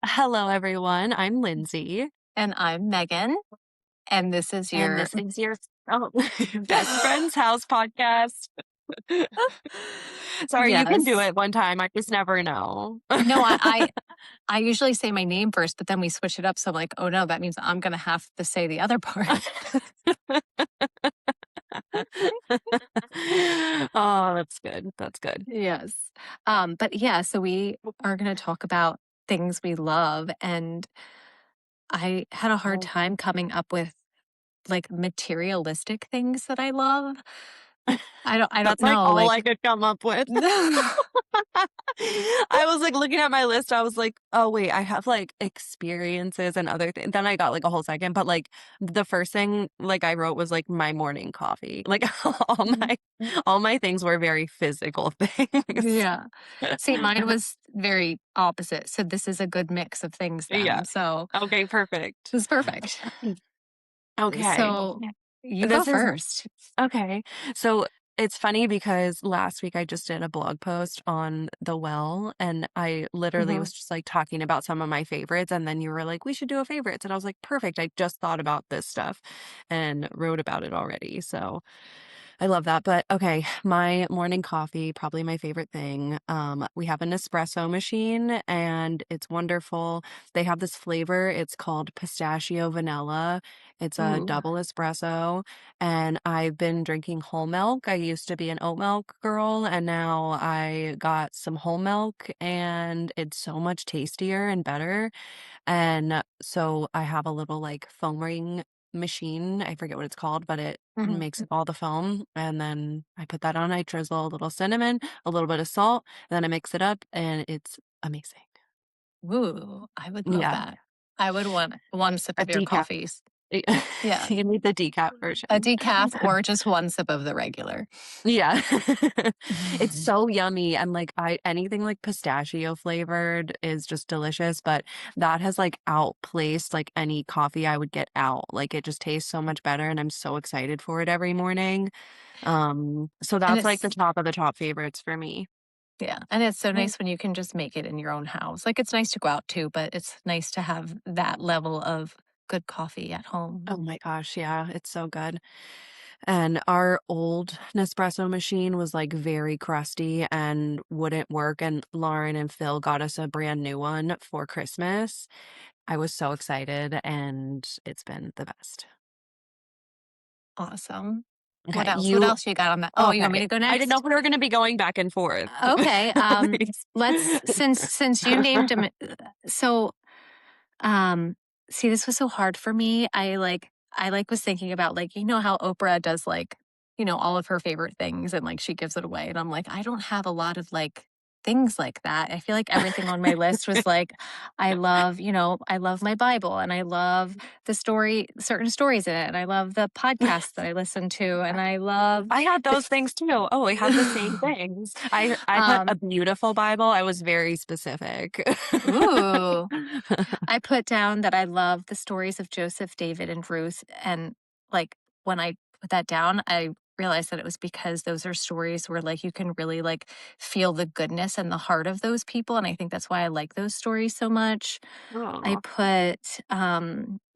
Hello, everyone. I'm Lindsay, And I'm Megan, and this is and your this is your oh, best friend's house podcast. Sorry, you can do yes. it one time. I just never know. No, I usually say my name first, but then we switch it up. So I'm like, oh no, that means I'm gonna have to say the other part. Oh, that's good. That's good. Yes. But yeah, so we are gonna talk about things we love, and I had a hard time coming up with like materialistic things that I love. I don't That's like know, all like I could come up with. I was like looking at my list. I was like, oh, wait, I have like experiences and other things. Then I got like a whole second, but like the first thing like I wrote was like my morning coffee. Like all my things were very physical things. Yeah. See, mine was very opposite. So this is a good mix of things Yeah. then. So Okay, perfect. this is perfect. Okay. So you go This is first. Okay. So it's funny because last week I just did a blog post on The Well, and I literally Mhm. was just like talking about some of my favorites. And then you were like, we should do a favorites. And I was like, perfect. I just thought about this stuff and wrote about it already. So I love that. But okay, my morning coffee, probably my favorite thing. We have an espresso machine and it's wonderful. They have this flavor. It's called pistachio vanilla. It's a Ooh. double espresso. And I've been drinking whole milk. I used to be an oat milk girl, and now I got some whole milk, and it's so much tastier and better. And so I have a little like foam ring machine. I forget what it's called, but it Mhm. makes all the foam. And then I put that on. I drizzle a little cinnamon, a little bit of salt, and then I mix it up, and it's amazing. Ooh, I would love Yeah. that. I would want one sip A of your decaf. coffees. Yeah. You need the decaf A version. decaf or just one sip of the regular. Yeah. It's so yummy, and, like, I anything, like, pistachio flavored is just delicious, but that has, like, outplaced, like, any coffee I would get out. Like, it just tastes so much better, and I'm so excited for it every morning. So And that's, like, the it's top of the top favorites for me. yeah, and it's so Mm. nice when you can just make it in your own house. Like it's nice to go out too, but it's nice to have that level of good coffee at home. Oh my gosh, yeah, it's so good. And our old Nespresso machine was, like, very crusty and wouldn't work, and Lauren and Phil got us a brand new one for Christmas. I was so excited, and it's been the best. Awesome. What Okay, else? What else you got on that? Oh, you want me okay. to go I didn't know if next? we were gonna be going back and forth. Okay. Please. Let's since you named him. So, um, see, this was so hard for me. I was thinking about like how Oprah does like all of her favorite things and like she gives it away, and I'm like I don't have a lot of like things like that. I feel like everything on my list was like I love my Bible and I love the story, certain stories in it, and I love the podcasts that I listen to, and I love I had the those things too. Oh, we had the same things. I put a um beautiful Bible. I was very specific. ooh. I put down that I love the stories of Joseph, David, and Ruth. And like when I put that down, I realized that it was because those are stories where like you can really like feel the goodness and the heart of those people. And I think that's why I like those stories so much. I Aw, put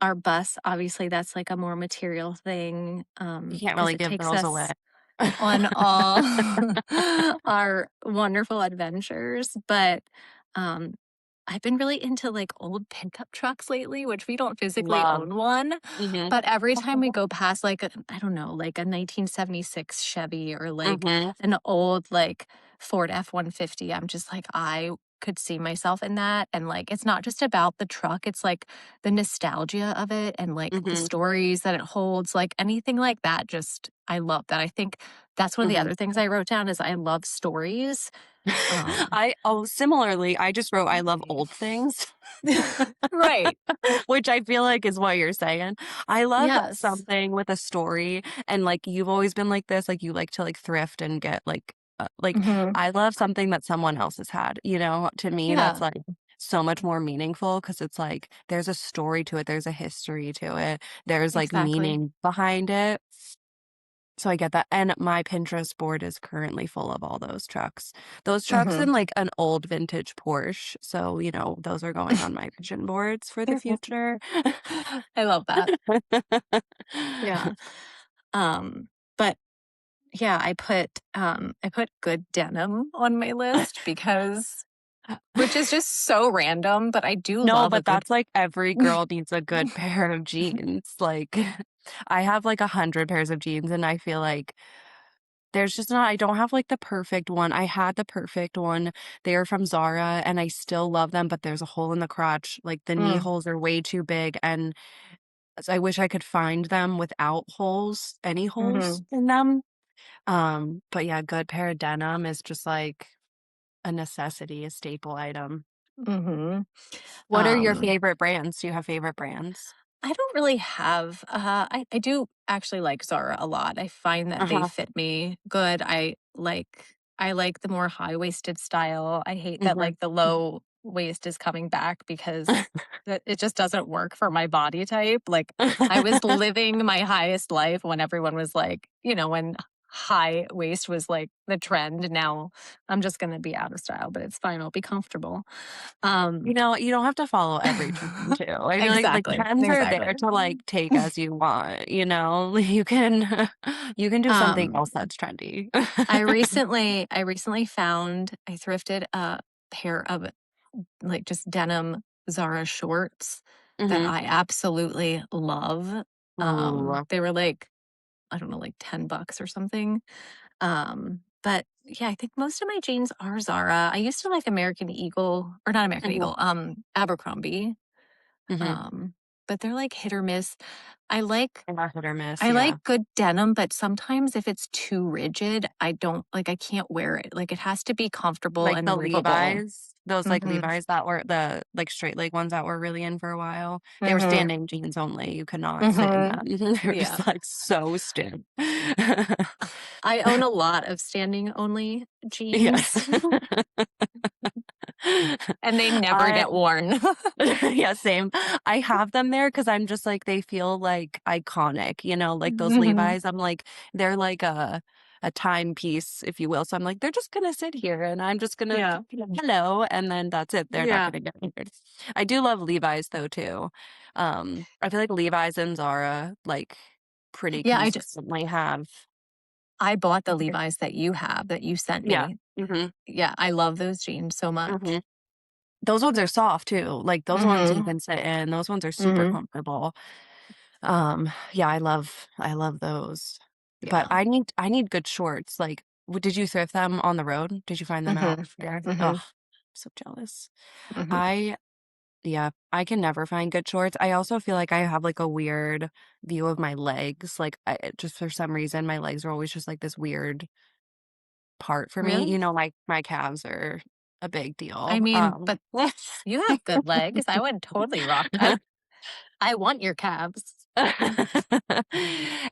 our bus, obviously that's like a more material thing you can't because really it give takes those away. us on all our wonderful adventures. But um, I've been really into like old pickup trucks lately, which we don't physically Love. own one. Mhm, But every time we go past like I don't know, like a 1976 Chevy or like mhm, an old like Ford F-150, I'm just like, I could see myself in that. And like, it's not just about the truck, it's like the nostalgia of it and like the mhm, stories that it holds, like anything like that. Just, I love that. I think that's one of the mhm. other things I wrote down is I love stories. Um, Similarly, I just wrote I love old things, right. which I feel like is what you're saying. I love Yes. something with a story, and, like, you've always been like this, like, you like to, like, thrift and get, like, Hmm. I love something that someone else has had, you know? To me, that's, Yeah, like, so much more meaningful because it's, like, there's a story to it, there's a history to it, there's, like, exactly. meaning behind it. So I get that, and my Pinterest board is currently full of all those trucks. Those trucks Mhm. and, like, an old vintage Porsche, so, those are going on my vision boards for the future. I love that. Yeah. Um, but yeah, I put good denim on my list because which is just so random, but I do No, love a but good that's, like, every girl needs a good pair of jeans, like, I have, like, 100 pairs of jeans, and I feel like there's just not I don't have, like, the perfect one. I had the perfect one. They are from Zara, and I still love them, but there's a hole in the crotch, like, the knee Mm, holes are way too big, and I wish I could find them without holes, any holes mhm, in them. But yeah, good pair of denim is just, like, a necessity, a staple item. mhm. What are your Um, favorite brands? Do you have favorite brands? I don't really have, I do actually like Zara a lot. I find that they Uh-huh. fit me good. I like the more high-waisted style. I hate that, Mhm. like, the low waist is coming back because it just doesn't work for my body type. Like, I was living my highest life when everyone was like, when high waist was, like, the trend. Now I'm just gonna be out of style, but it's fine. I'll be comfortable. Um You don't have to follow every trend too. I feel like Exactly, trends are there exactly. to, like, take as you want, you know? You can you can do something Um, else that's trendy. I thrifted a pair of, like, just denim Zara shorts that Mhm. I absolutely love. Ooh. They were like, I don't know, like $10 or something. But yeah, I think most of my jeans are Zara. I used to like American Eagle, or not American Mhm, Eagle, Abercrombie. mhm. Um, but they're like hit or miss. I like And hit or miss, I like yeah. good denim, but sometimes if it's too rigid, I can't wear it. Like, it has to be comfortable Like and the movable. Levi's, those, like, Mhm. Levi's that were the, like, straight leg ones that were really in for a while. They were Mhm. standing jeans only, you could not sit in Mhm. them. They were Yeah. just, like, so stiff. I own a lot of standing only Yes. jeans, and they never I get worn. Yeah, same. I have them there because 'cause I'm just like, they feel, like, iconic, like those Mhm. Levi's, I'm like, they're like a timepiece, if you will, so I'm like, "They're just gonna sit here, and I'm just gonna Yeah. hello," and then that's it, they're not Yeah. gonna get weird. I do love Levi's, though, too. I feel like Levi's and Zara, like, pretty Yeah, consistently have I bought the Levi's that you have, that you sent yeah. me. Mhm, Yeah, I love those jeans so much. mhm. Those ones are soft, too, like, those ones you Mhm. can sit in, those ones are super Mhm. comfortable. Yeah, I love those. But Yeah. I need good shorts, like, did you thrift them on the road? Did you find them out Mhm. there? Oh, Mhm. so jealous. Mhm. I yeah, I can never find good shorts. I also feel like I have, like, a weird view of my legs, like, just for some reason, my legs are always just, like, this weird part for me, Really? my calves are a big I deal, mean, but you have good legs. I would totally rock I want your calves.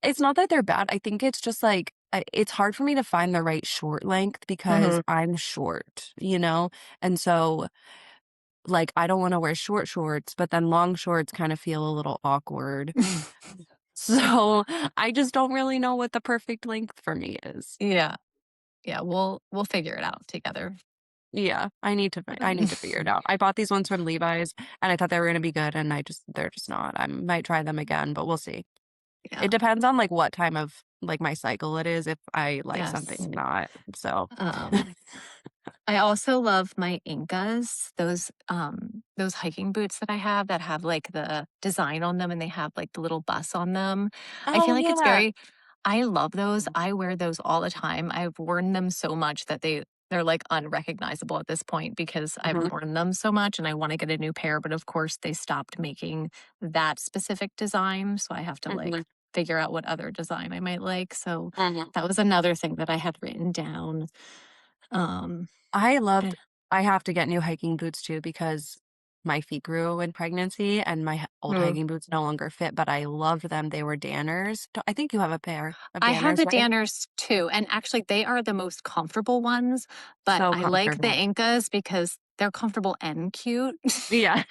It's not that they're bad, I think it's just, like, it's hard for me to find the right short length because Mhm. I'm short, And so, like, I don't wanna wear short shorts, but then long shorts kinda feel a little awkward. So, I just don't really know what the perfect length for me is. Yeah. Yeah, we'll figure it out together. Yeah, I need to figure it out. I bought these ones from Levi's, and I thought they were gonna be good, and they're just not. I might try them again, but we'll see. Yeah. It depends on, like, what time of, like, my cycle it is if I like something Yes. or not, so Um, I also love my Incas, those hiking boots that I have that have, like, the design on them, and they have, like, the little bus on them. I feel Oh, like yeah. I love those. I wear those all the time. I've worn them so much that they're, like, unrecognizable at this point because I've Mhm, worn them so much, and I wanna get a new pair, but, of course, they stopped making that specific design, so I have to, like, mhm, figure out what other design I might like, so mhm. that was another thing that I had written down. Um, I loved but I have to get new hiking boots too because my feet grew in pregnancy and my old mm, hiking boots no longer fit, but I loved them. They were Danners. I think you have a pair of I have Danners, the right? Danners too, and actually they are the most comfortable ones, but So I like the comfortable. Incas because they're comfortable and cute. Yeah.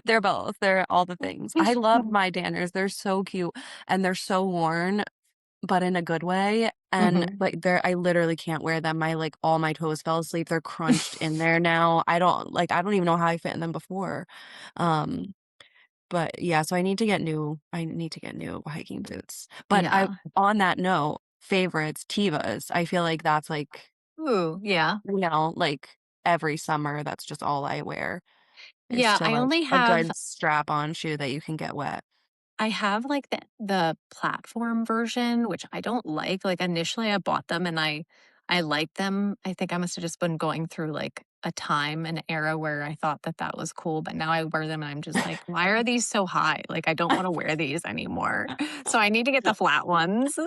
They're both. They're all the things. I love my Danners. They're so cute and they're so worn. but in a good way, and, Mhm. like, I literally can't wear them. All my toes fell asleep, they're crunched in there now. I don't even know how I fit in them before. Um, but yeah, so I need to get new hiking boots. But I Yeah. on that note, favorites, Tevas. I feel like that's, like, Ooh, yeah. like, every summer, that's just all I wear is Yeah, to, I like, only a have good strap-on shoe that you can get wet. I have, like, the platform version, which I don't like. Like, initially, I bought them and I liked them. I think I must have just been going through, like, a time, an era where I thought that that was cool, but now I wear them and I'm just like, "Why are these so high?" Like, I don't wanna wear these anymore. So I need to get the flat ones.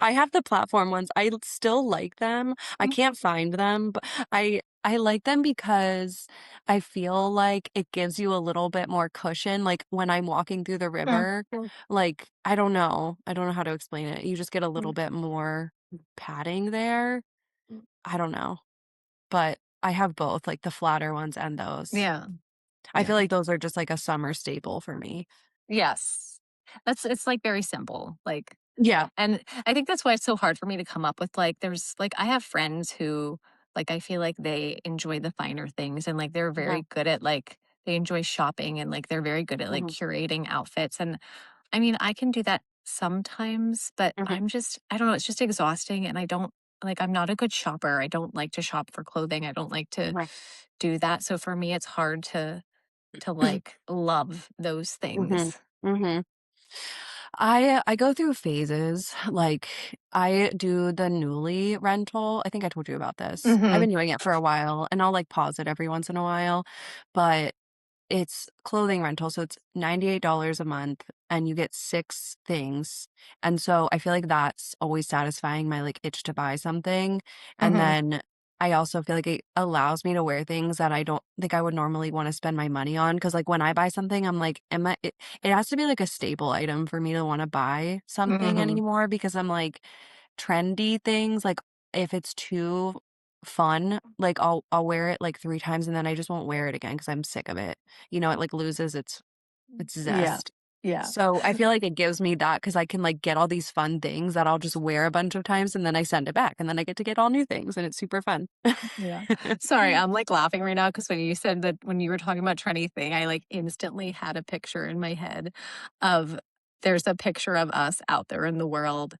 I have the platform ones. Still like them. I can't find them, but I like them because I feel like it gives you a little bit more cushion, like, when I'm walking through the Mm, river, mm, like, I don't know. I don't know how to explain it. You just get a little mm, bit more padding there. I don't know, but I have both, like, the flatter ones and those. yeah, I yeah. feel like those are just, like, a summer staple for me. Yes. It's, like, very simple, like Yeah. and I think that's why it's so hard for me to come up with, like there's like, I have friends who, like, I feel like they enjoy the finer things and, like, they're Mhm, very good at, like they enjoy shopping and, like, they're very good at, like, mhm, curating outfits, and, I mean, I can do that sometimes, but mhm, I don't know, it's just exhausting, and I don't like, I'm not a good shopper. I don't like to shop for clothing. I don't like to mhm, do that, so for me, it's hard to, like, love those mhm, things. mhm. I go through phases. Like, I do the Nuuly rental. I think I told you about this. I've Mhm, been doing it for a while, and I'll, like, pause it every once in a while, but it's clothing rental, so it's $98 a month, and you get 6 things, and so I feel like that's always satisfying my, like, itch to buy something, and mhm, then I also feel like it allows me to wear things that I don't think I would normally wanna spend my money on. Because like, when I buy something, I'm like, am I it has to be, like, a staple item for me to wanna buy something mhm. anymore because I'm like, trendy things, like, if it's too fun, like, I'll wear it, like, 3 times, and then I just won't wear it again because 'cause I'm sick of it. It, like, loses its Yeah, zest. yeah. So, I feel like it gives me that because I can, like, get all these fun things that I'll just wear a bunch of times, and then I send it back, and then I get to get all new things, and it's super fun. Yeah. Sorry, I'm, like, laughing right now because when you said that when you were talking about trendy thing, I, like, instantly had a picture in my head of there's a picture of us out there in the world.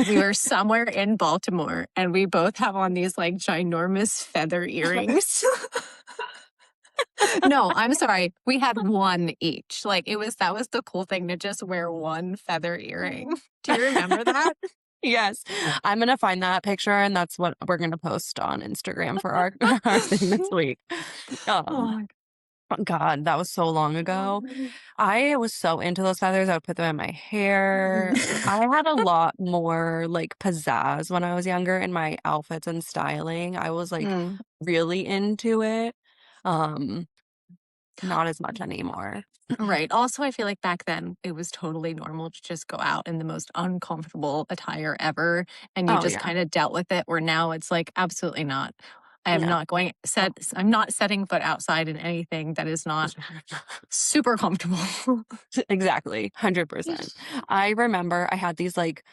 We were somewhere in Baltimore, and we both have on these, like, ginormous feather earrings. No, I'm sorry, we had 1 each, like, it was that was the cool thing to just wear 1 feather earring. Do you remember that? Yes. I'm gonna find that picture, and that's what we're gonna post on Instagram for our our thing this week. Um, Oh God, that was so long ago. I was so into those feathers, I would put them in my hair. I had a lot more, like, pizzazz when I was younger in my outfits and styling. I was, like, Mm. really into it. Um, Not as much anymore. Right. Also, I feel like back then it was totally normal to just go out in the most uncomfortable attire ever, and you Oh, just yeah. kinda dealt with it, where now it's like, absolutely not. No. I'm not setting foot outside in anything that is not super comfortable. Exactly, 100%. I remember I had these, like,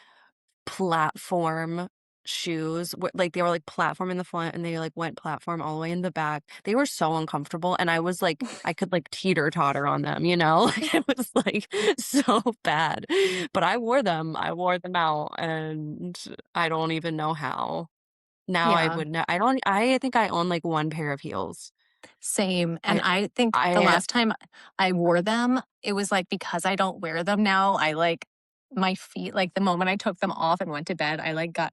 platform shoes, like, they were, like, platform in the front, and they, like, went platform all the way in the back. They were so uncomfortable, and I was, like I could, like, teeter-totter on them, you know? Like, it was, like, so bad. But I wore them out, and I don't even know how. Now I Yeah. would know. I think I own, like, 1 pair of heels. Same, and I I think the I last time I wore them, it was, like, because I don't wear them now, I, like my feet like, the moment I took them off and went to bed, I, like, got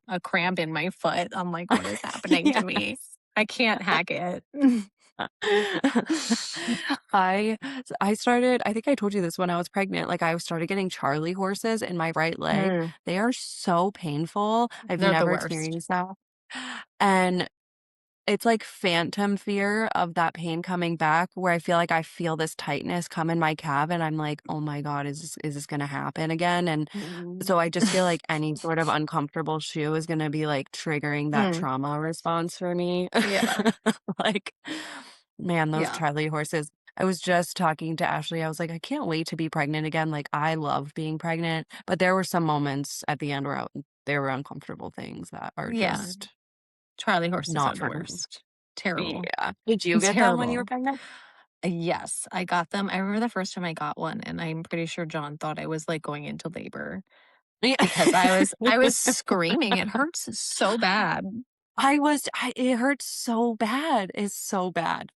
a cramp in my foot. I'm like, "What is happening to me? Yes. I can't hack it." I I started I think I told you this when I was pregnant, like, I started getting Charlie horses in my right leg. Mm, They are so painful. I've they're the never worst. experienced that. And it's like phantom fear of that pain coming back where I feel this tightness come in my calf and I'm like, "Oh my god, is this gonna happen again?" And Mm. so I just feel like any sort of uncomfortable shoe is gonna be, like, triggering that Mm, trauma response for me. yeah, Like, man, those yeah. Charlie horses. I was just talking to Ashley, I was like, "I can't wait to be pregnant again." Like, I love being pregnant, but there were some moments at the end where there were uncomfortable things that are Yeah. just Charlie horses are not the for me. worst. Terrible. Yeah. Did you get them when you were Terrible. pregnant? Yes, I got them. I remember the first time I got one, and I'm pretty sure John thought I was, like, going into labor Yeah. because I was screaming. It hurts so bad. It hurts so bad. It's so bad.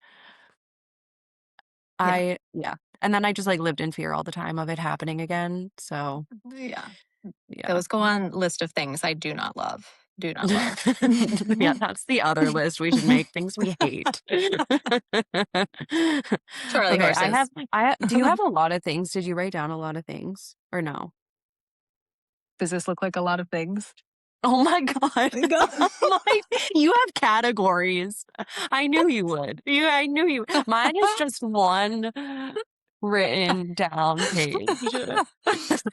Yeah. Yeah. And then I just, like, lived in fear all the time of it happening again, so, Yeah. yeah. Those go on list of things I do not love. Do not love. Yeah, that's the other list we should make, things we hate. Charlie Okay, horses. do you have a lot of things? Did you write down a lot of things or no? Does this look like a lot of things? Oh my god. Go. My You have categories. I knew you would. I knew you Mine is just one written down page. I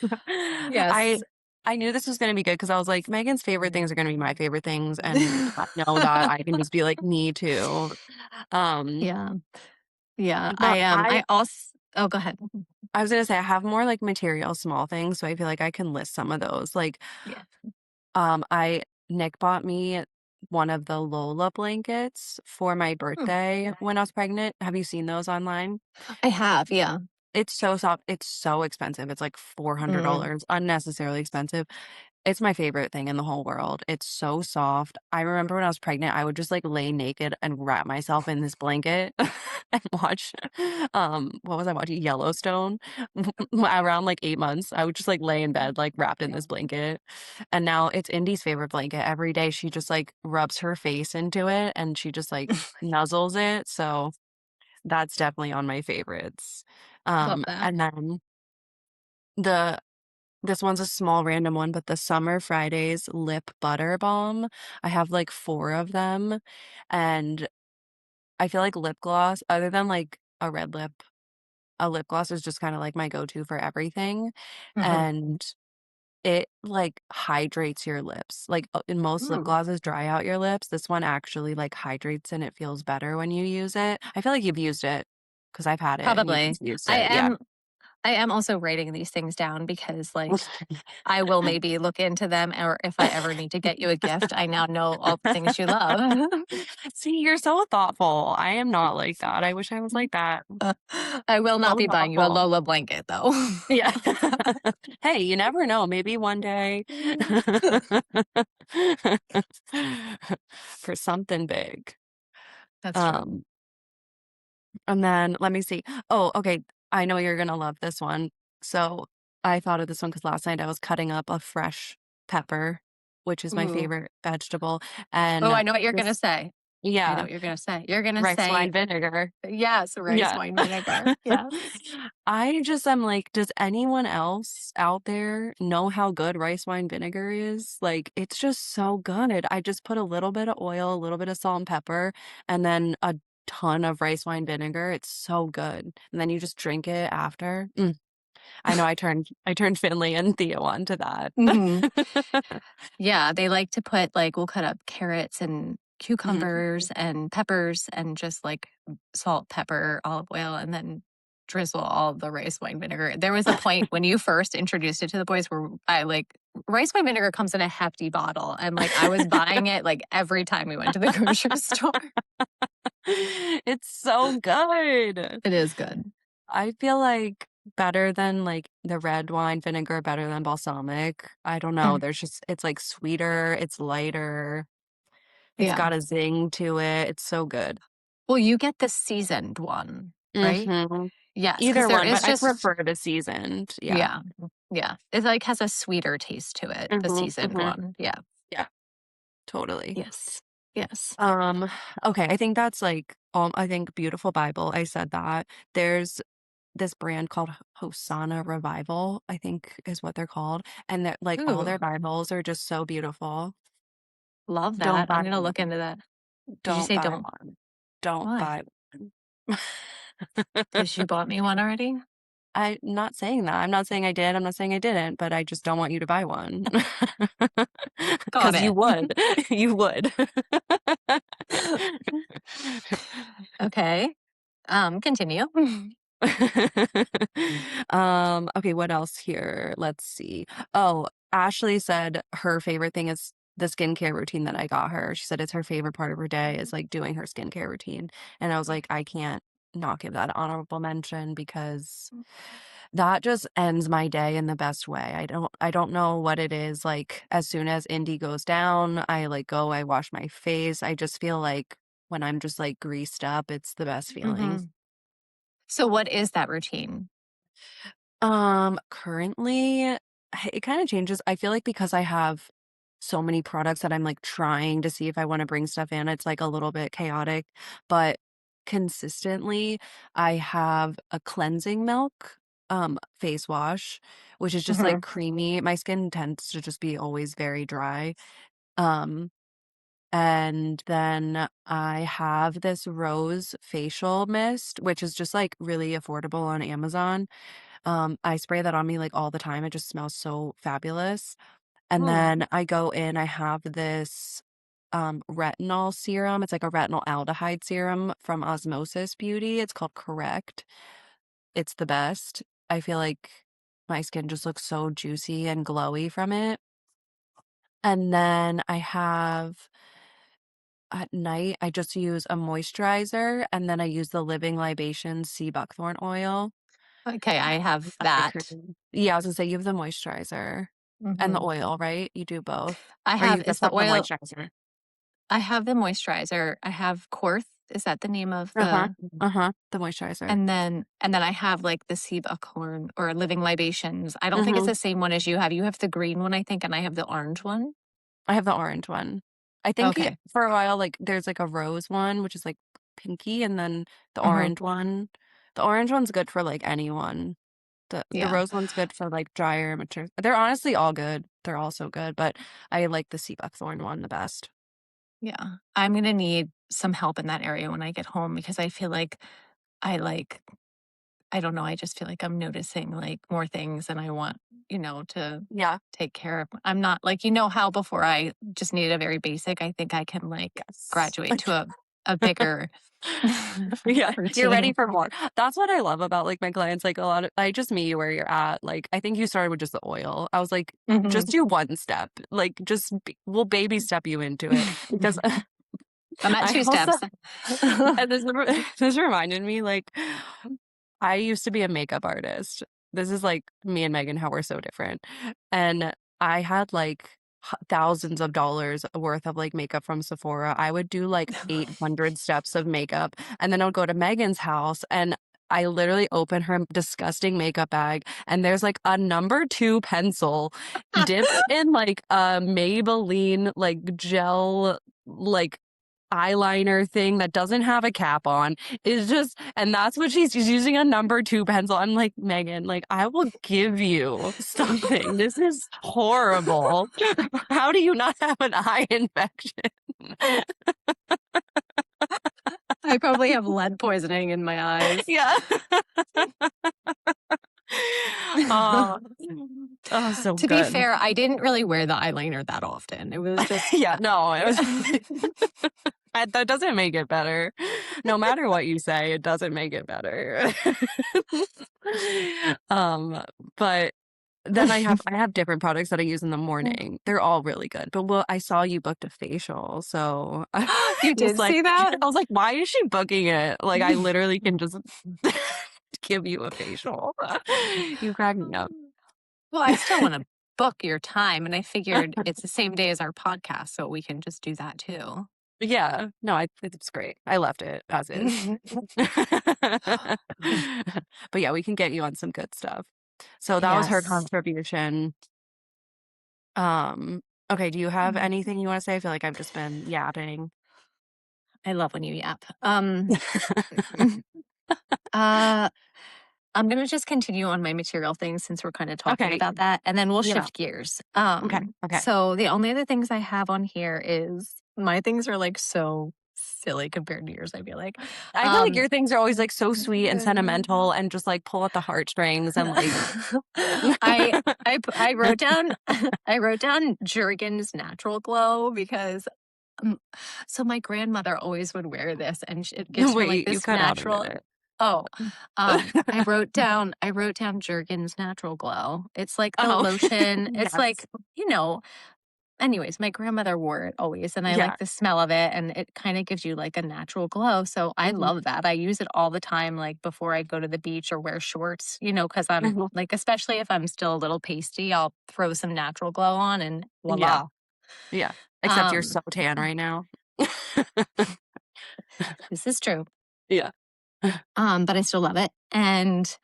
Yes. I knew this was gonna be good because I was like, Megan's favorite things are gonna be my favorite things, and I know that I can just be like, "Me too." Um, Yeah. Yeah. but I also oh, go ahead. I was gonna say I have more, like, material small things, so I feel like I can list some of those, like, Yeah. I Nick bought me one of the Lola blankets for my Hmm. birthday when I was pregnant. Have you seen those online? I have, yeah. It's so soft. It's so expensive. It's like Mm. $400, unnecessarily expensive. It's my favorite thing in the whole world. It's so soft. I remember when I was pregnant, I would just, like, lay naked and wrap myself in this blanket and watch, what was I watching? Yellowstone. Around, like, 8 months, I would just, like, lay in bed, like, wrapped in this blanket, and now it's Indy's favorite blanket. Every day, she just, like, rubs her face into it, and she just, like, nuzzles it, so that's definitely on my favorites. Love that. And then the this one's a small random one, but the Summer Fridays lip butter balm, I have, like, 4 of them, and I feel like lip gloss, other than, like, a lip gloss is just kinda, like, my go-to for everything, Mhm. and it, like, hydrates your lips. Like, in most lip Mm. glosses dry out your lips, this one actually, like, hydrates and it feels better when you use it. I feel like you've used it because 'cause I've had it and you've Probably. used I it, yeah. am I am also writing these things down because, like, I will maybe look into them, or if I ever need to get you a gift, I now know all the things you love. See, you're so thoughtful. I am not like that. I wish I was like that. I will not So be buying you a thoughtful. Lola blanket, though. Yeah. Hey, you never know, maybe one day for something big. That's true. Um, and then let me see. Oh, okay, I know you're gonna love this one. So, I thought of this one because last night I was cutting up a fresh pepper, which is my Ooh. favorite vegetable, Oh, and I know what you're gonna this say. I know yeah, what you're gonna say. You're gonna rice say, wine vinegar. yes, rice Yeah. wine vinegar. Yes. I just am like, does anyone else out there know how good rice wine vinegar is? Like, it's just so good. I just put a little bit of oil, a little bit of salt and pepper, and then a ton of rice wine vinegar. It's so good. And then you just drink it after. I know I turned Finley and Theo onto that. Mhm. Yeah, they like to put, like, we'll cut up carrots and Mhm. cucumbers and peppers and just, like, salt, pepper, olive oil, and then drizzle all of the rice wine vinegar. There was a point when you first introduced it to the boys where I, like, rice wine vinegar comes in a hefty bottle, and, like, I was buying it, like, every time we went to the grocery store. It's so good. It is good. I feel like better than, like, the red wine vinegar, better than balsamic. I don't know, Mm, there's just it's, like, sweeter, it's lighter, it's yeah. got a zing to it, it's so good. Well, you get the seasoned one, right? Mhm. Yes, because Either there one, is but I just prefer the seasoned, yeah. yeah, yeah. It, like, has a sweeter taste to it, the Mhm, seasoned mhm. one. Yeah. Yeah, totally. Yes. Yes. Um, okay, I think that's, like, I think Beautiful Bible, I said that. There's this brand called Hosanna Revival, I think is what they're called, and they're like, all Ooh, their Bibles are just so beautiful. love Don't that. I'm buy gonna look one. into that. Did you Don't say buy don't? one. Don't Why? buy one. Because you bought me one already? I'm not saying that. I'm not saying I did. I'm not saying I didn't, but I just don't want you to buy one. Got Because you it. would. You would. Okay. Continue. Okay, what else here? Let's see. Oh, Ashley said her favorite thing is the skincare routine that I got her. She said it's her favorite part of her day is like doing her skincare routine. And I was like, I can't not give that honorable mention because that just ends my day in the best way. I don't know what it is. Like as soon as Indy goes down, I like go, I wash my face. I just feel like when I'm just like greased up, it's the best feeling. Mhm. So what is that routine? Currently, it kind of changes. I feel like because I have so many products that I'm like trying to see if I want to bring stuff in, it's like a little bit chaotic, but consistently I have a cleansing milk face wash, which is just like Mhm. creamy. My skin tends to just be always very dry. Um and then I have this rose facial mist, which is just like really affordable on Amazon. I spray that on me, like, all the time, it just smells so fabulous, and Hmm. then I go in, I have this, retinol serum, it's like a retinol aldehyde serum from Osmosis Beauty, it's called Correct. It's the best. I feel like my skin just looks so juicy and glowy from it, and then I have at night, I just use a moisturizer, and then I use the Living Libations Sea Buckthorn Oil. Okay, I have Eye that. cream. Yeah, I was gonna say you have the moisturizer and the Mhm. oil, right? You do both? I Or have you is just the have the oil moisturizer? I have the moisturizer. I have Korth. Is that the name of Uh-huh, the uh-huh, the moisturizer. and then I have, like, the sea buckhorn or living libations. I don't think it's Mhm. the same one as you have. You have the green one, I think, and I have the orange one. I have the orange one. I think Okay. for a while, like, there's, like, a rose one, which is, like, pinky, and then the Mhm. orange one. The orange one's good for, like, anyone. The Yeah. rose one's good for, like, drier, mature they're honestly all good. They're all so good, but I like the sea buckthorn one the best. Yeah. I'm gonna need some help in that area when I get home because I feel like I, like I don't know, I just feel like I'm noticing, like, more things and I want, to Yeah. take care of I'm not like, how before I just needed a very basic, I think I can, like, Yes. graduate to a bigger Yeah, you're ready routine. for more. That's what I love about, like, my clients, like, a lot of I just meet you where you're at, like, I think you started with just the oil. I was like, "Just Mhm. do one step, like, just b we'll baby step you into it," because I'm at I 2 also steps. and this reminded me, like, I used to be a makeup artist. This is, like, me and Megan, how we're so different, and I had, like, thousands of dollars worth of, like, makeup from Sephora. I would do, like, 800 steps of makeup, and then I would go to Megan's house, and I literally open her disgusting makeup bag, and there's, like, a number 2 pencil dipped in, like, a Maybelline, like, gel, like, eyeliner thing that doesn't have a cap on. It's just and that's what she's using a number 2 pencil. I'm like, "Megan, like, I will give you something. This is horrible. How do you not have an eye infection?" I probably have lead poisoning in my eyes. Yeah. Oh. Oh, so To be good. fair, I didn't really wear the eyeliner that often. It was just Yeah, no, it was that doesn't make it better. No matter what you say, it doesn't make it better. Um, but then I have different products that I use in the morning. They're all really good. But well, I saw you booked a faciul, so I You just did like see that? I was like, "Why is she booking it?" Like, I literally can just give you a facial. You crack me up. Well, I still wanna book your time, and I figured it's the same day as our podcast, so we can just do that too. Yeah. No, it's great. I left it as is. But yeah, we can get you on some good stuff. So that was her Yes. contribution. Um, okay, do you have anything you wanna say? I feel like I've just been yapping. I love when you yap. Uh, I'm gonna just continue on my material things since we're kinda talking Okay, about that, and then we'll yeah. shift gears. Okay, okay. So the only other things I have on here is my things are, like, so silly compared to yours, I feel like. I feel like Um your things are always, like, so sweet and sentimental and just, like, pull at the heartstrings and, like I I wrote down I wrote down Jergens Natural Glow because um, so my grandmother always would wear this, and it gives her like Wait, you this cut out a natural. minute. Oh, I wrote down Jergens Natural Glow. It's like the Oh, lotion. It's yes. like, you know, anyways, my grandmother wore it always, and I Yeah. like the smell of it, and it kinda gives you, like, a natural glow, so I Mhm, love that. I use it all the time, like, before I go to the beach or wear shorts, you know, because 'cause I'm mhm. like, especially if I'm still a little pasty, I'll throw some natural glow on and Yeah, voila. yeah. Except you're Um, so tan right now. this is true, Yeah. but I still love it, and,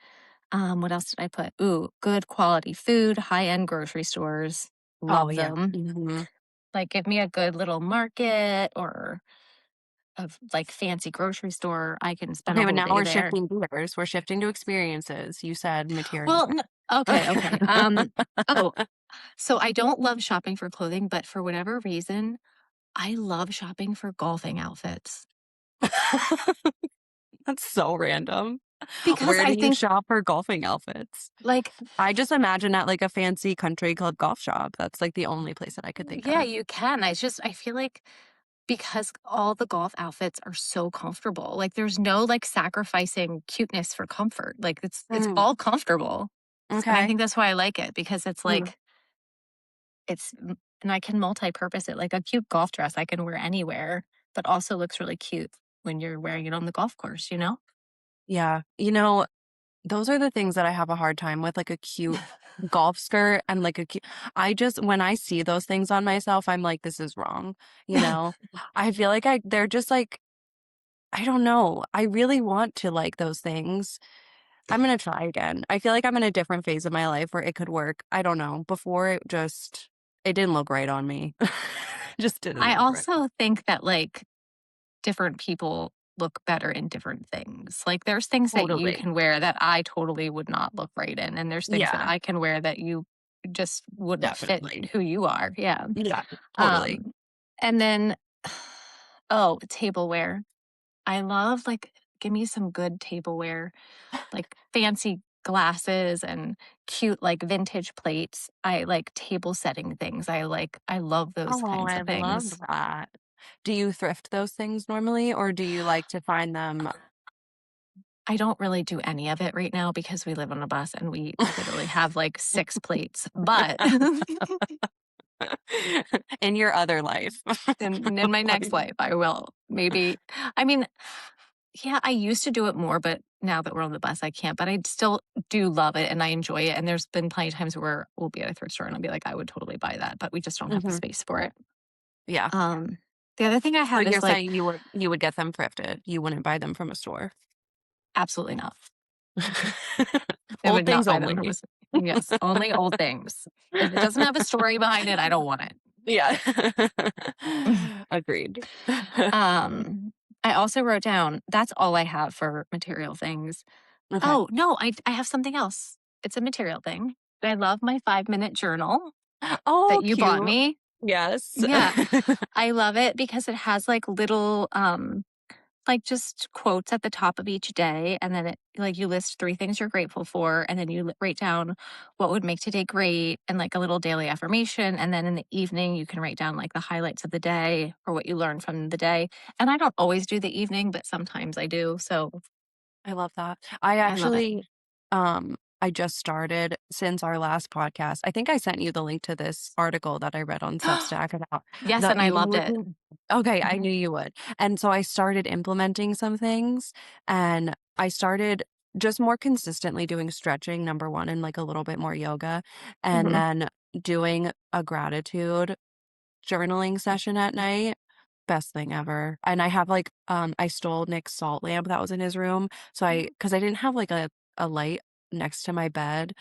what else did I put? Ooh, good quality food, high-end grocery stores, Oh, love yeah. them. Mhm. Like, give me a good little market or of, like, fancy grocery store, I can spend a Okay, but whole now day we're there. shifting gears. We're shifting to experiences. You said material Well, n okay, okay, things. oh, so I don't love shopping for clothing, but for whatever reason, I love shopping for golfing outfits. That's so random. Because Where I do you think, shop for golfing outfits? like, I just imagine at, like, a fancy country club golf shop. That's, like, the only place that I could think yeah, of. you can, I feel like because all the golf outfits are so comfortable, like, there's no, like, sacrificing cuteness for comfort, like, it's Mm, all comfortable, and I okay. think that's why I like it because it's Mm, like and I can multi-purpose it, like a cute golf dress I can wear anywhere, but also looks really cute when you're wearing it on the golf course, you know? yeah. Those are the things that I have a hard time with, like a cute golf skirt and like a cute I just when I see those things on myself, I'm like, "This is wrong," you know? I feel like they're just like I don't know. I really want to like those things. I'm gonna try again. I feel like I'm in a different phase of my life where it could work. I don't know. Before it didn't look right on me. Just didn't I look right. also think that, like, different people look better in different things. Like, there's things that you Totally. can wear that I totally would not look right in, and there's things that Yeah, I can wear that you just wouldn't fit definitely. who you are, yeah. Yeah, totally. Um, and then oh, tableware. I love, like, give me some good tableware. Like fancy glasses and cute like vintage plates. I like table setting things. I love those Oh, kinds I of love things. that. Do you thrift those things normally, or do you like to find them I don't really do any of it right now because we live on a bus and we literally have like 6 plates, but in your other life? in my next life I will. Maybe I mean, yeah, I used to do it more, but now that we're on the bus I can't, but I still do love it and I enjoy it and there's been plenty of times where we'll be at a thrift store and I'll be like I would totally buy that, but we just don't have the Mhm. space for it. Yeah. Um, the other thing I So have you're is, like saying you would get them thrifted. You wouldn't buy them from a store. absolutely not. I Old would not things buy them from a only. s yes, only old things. If it doesn't have a story behind it, I don't want it. Yeah. Agreed. Um, I also wrote down that's all I have for material things. Okay. Oh, no, I have something else. It's a material thing. I love my 5-minute journal Oh, that you bought cute. me. Yes. Yeah, I love it because it has, like, little, like, just quotes at the top of each day, and then you list 3 things you're grateful for, and then you write down what would make today great and, like, a little daily affirmation, and then in the evening, you can write down, like, the highlights of the day or what you learned from the day, and I don't always do the evening, but sometimes I do, so I love that. I I love it. actually, I just started since our last podcast. I think I sent you the link to this article that I read on Substack about Yes, the and I evening loved it. routine. Okay, I Mhm, knew you would. And so I started implementing some things and I started just more consistently doing stretching, number one, and like a little bit more yoga, and mhm. then doing a gratitude journaling session at night. Best thing ever. And I have like I stole Nick's salt lamp that was in his room. So cuz I didn't have like a light next to my bed.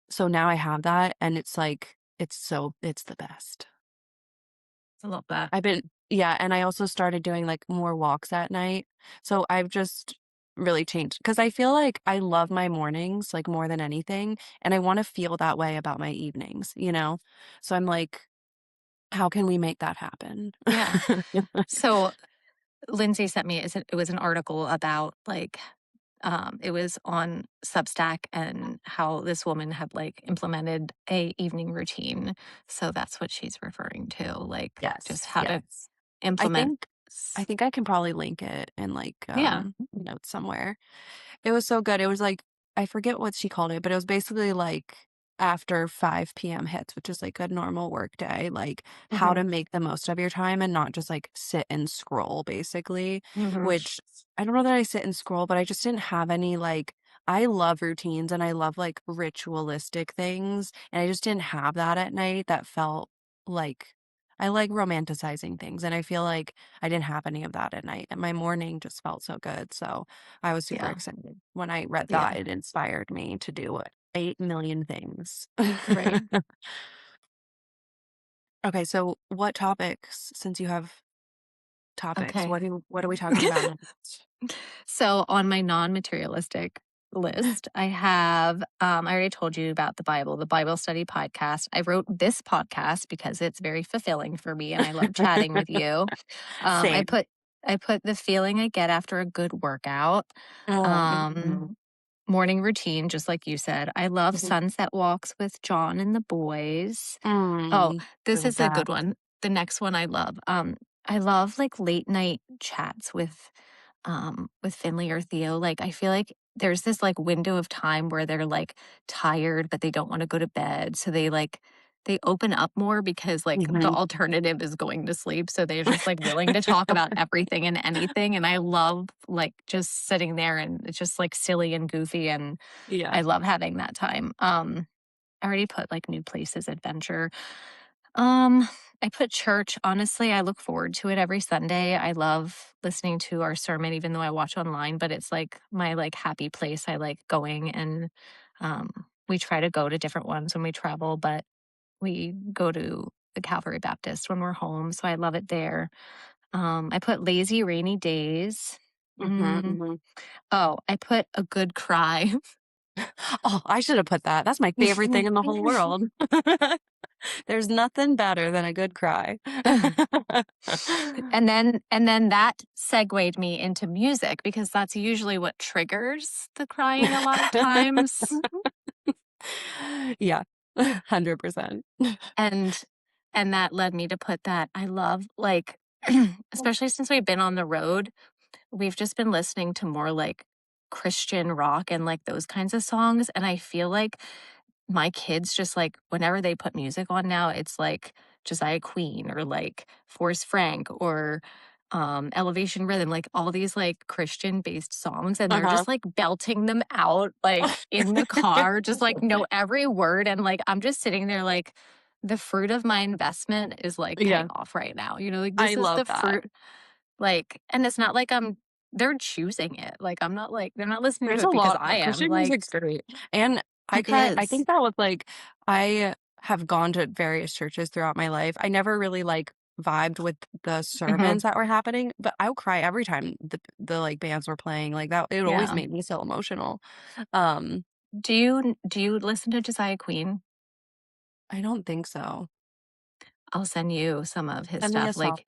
So now I have that and it's like it's the best. I love that. I've been yeah, and I also started doing like more walks at night. So I've just really changed cuz I feel like I love my mornings like more than anything and I want to feel that way about my evenings, you know? So I'm like how can we make that happen? Yeah. So, Lindsay sent me it was an article about, like, it was on Substack and how this woman had, like, implemented a evening routine. So that's what she's referring to, like, just Yes, how to yes. I implement think I think I can probably link it in, like, Yeah. notes somewhere. It was so good. It was like I forget what she called it, but it was basically like after 5 p.m. hits, which is like a normal work day, like how Mhm. to make the most of your time and not just like sit and scroll basically, Mhm. which I don't know that I sit and scroll, but I just didn't have any like I love routines and I love like ritualistic things, and I just didn't have that at night that felt like I like romanticizing things, and I feel like I didn't have any of that at night, and my morning just felt so good, so I was super Yeah. excited. When I read that, Yeah. it inspired me to do 8 million things. Right. Okay, so what topics, since you have topics, Okay. what are we talking about next? So on my non-materialistic list, I have I already told you about the Bible study podcast. I wrote this podcast because it's very fulfilling for me and I love chatting with you. Um, I Same. put I put the feeling I get after a good workout. Oh, Um Morning routine, just like you said. I love mhm. sunset walks with John and the boys. Oh, Mm, this love is a that. good one. The next one I love. I love like late night chats with Finley or Theo. Like I feel like there's this like window of time where they're like tired but they don't want to go to bed. So they open up more because like the Mhm. alternative is going to sleep. So they're just like willing to talk about everything and anything. And I love like just sitting there and it's just like silly and goofy and Yeah. I love having that time. I already put like new places adventure. I put church. Honestly, I look forward to it every Sunday. I love listening to our sermon, even though I watch online, but it's like my like happy place. I like going and um we try to go to different ones when we travel, but we go to the Calvary Baptist when we're home. So I love it there. I put lazy rainy days. Mhm, Mm, mhm. oh, I put a good cry. Oh, I should have put that. That's my favorite thing in the whole world. There's nothing better than a good cry. And then that segued me into music because that's usually what triggers the crying a lot of times. Yeah, 100%. And and that led me to put that. I love like especially since we've been on the road, we've just been listening to more like Christian rock and like those kinds of songs. And I feel like my kids just like whenever they put music on now, it's like Josiah Queen or like Forrest Frank or Elevation Rhythm, like all these like Christian based songs, and they're Uh-huh. just like belting them out like in the car, just like know every word. And like I'm just sitting there like the fruit of my investment is like paying Yeah, off right now. You know, like I this is love the that. fruit, like, and it's not like they're choosing it. Like I'm not like they're not listening to There's a it because lot I am. Christian Like music's great, and it I is. think that was, like I have gone to various churches throughout my life. I never really, like, vibed with the Mhm. sermons that were happening, but I would cry every time like, bands were playing, like, that it always Yeah. made me so emotional. Um, Do you listen to Josiah Queen? I don't think so. I'll send you some of his Send me a stuff. song. Like,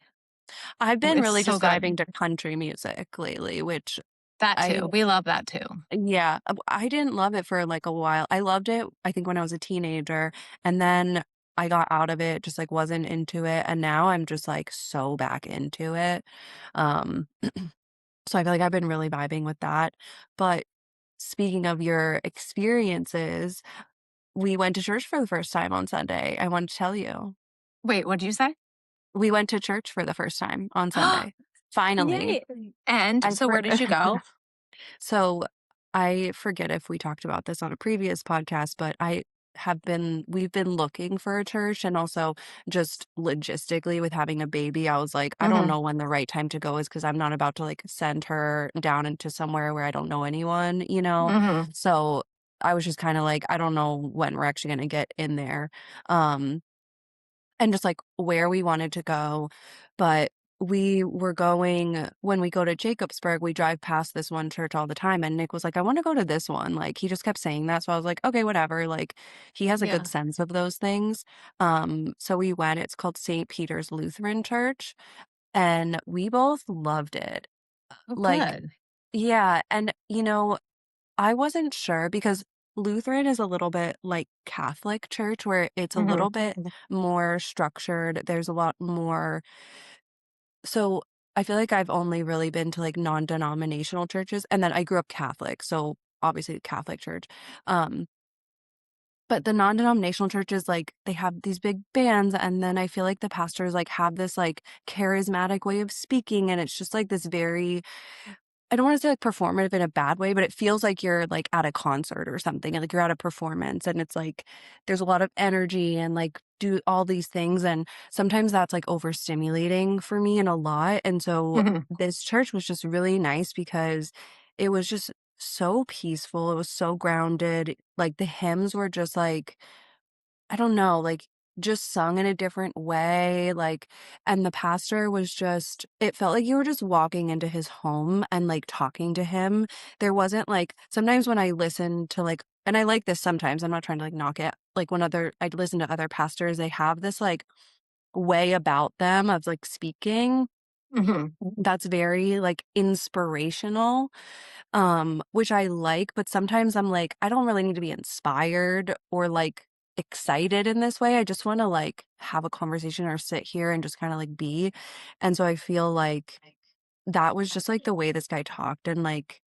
I've been it's really so just good. vibing to country music lately, which That I too. We love that too. yeah, I didn't love it for, like, a while. I loved it, I think, when I was a teenager, and then I got out of it, just, like, wasn't into it, and now I'm just, like, so back into it. Um, so I feel like I've been really vibing with that. But speaking of your experiences, we went to church for the first time on Sunday. I want to tell you. Wait, what did you say? We went to church for the first time on Sunday. Finally. Yay. And I so for where did you go? So, I forget if we talked about this on a previous podcast, but we've been looking for a church, and also just logistically with having a baby, I was like, I don't Mhm. know when the right time to go is because 'cause I'm not about to, like, send her down into somewhere where I don't know anyone, you know? Mhm. So, I was just kinda like, I don't know when we're actually gonna get in there. Um and just, like, where we wanted to go, but we were going when we go to Jacobsburg, we drive past this one church all the time, and Nick was like, "I wanna go to this one," like, he just kept saying that, so I was like, "Okay, whatever," like, he has a good Yeah. sense of those things, so we went, it's called St. Peter's Lutheran Church, and we both loved it, Oh, like good. yeah, and, I wasn't sure because Lutheran is a little bit like Catholic church where it's a little Mhm. bit more structured. There's a lot more. So I feel like I've only really been to, like, non-denominational churches, and then I grew up Catholic, so obviously Catholic church. Um, but the non-denominational churches, like, they have these big bands, and then I feel like the pastors, like, have this, like, charismatic way of speaking, and it's just, like, this very I don't wanna say, like, performative in a bad way, but it feels like you're, like, at a concert or something, and, like, you're at a performance, and it's, like, there's a lot of energy and, like, do all these things, and sometimes that's, like, overstimulating for me and a lot, and so Mhm, this church was just really nice because it was just so peaceful, it was so grounded, like, the hymns were just, like, I don't know, like, just sung in a different way, like and the pastor was just it felt like you were just walking into his home and, like, talking to him. There wasn't, like sometimes when I listen to, like and I like this sometimes, I'm not trying to, like, knock it, like, when other I listen to other pastors, they have this, like, way about them of, like, speaking mhm, that's very, like, inspirational, which I like, but sometimes I'm like, I don't really need to be inspired or like excited in this way. I just want to like have a conversation or sit here and just kind of like be. And so I feel like that was just like the way this guy talked and like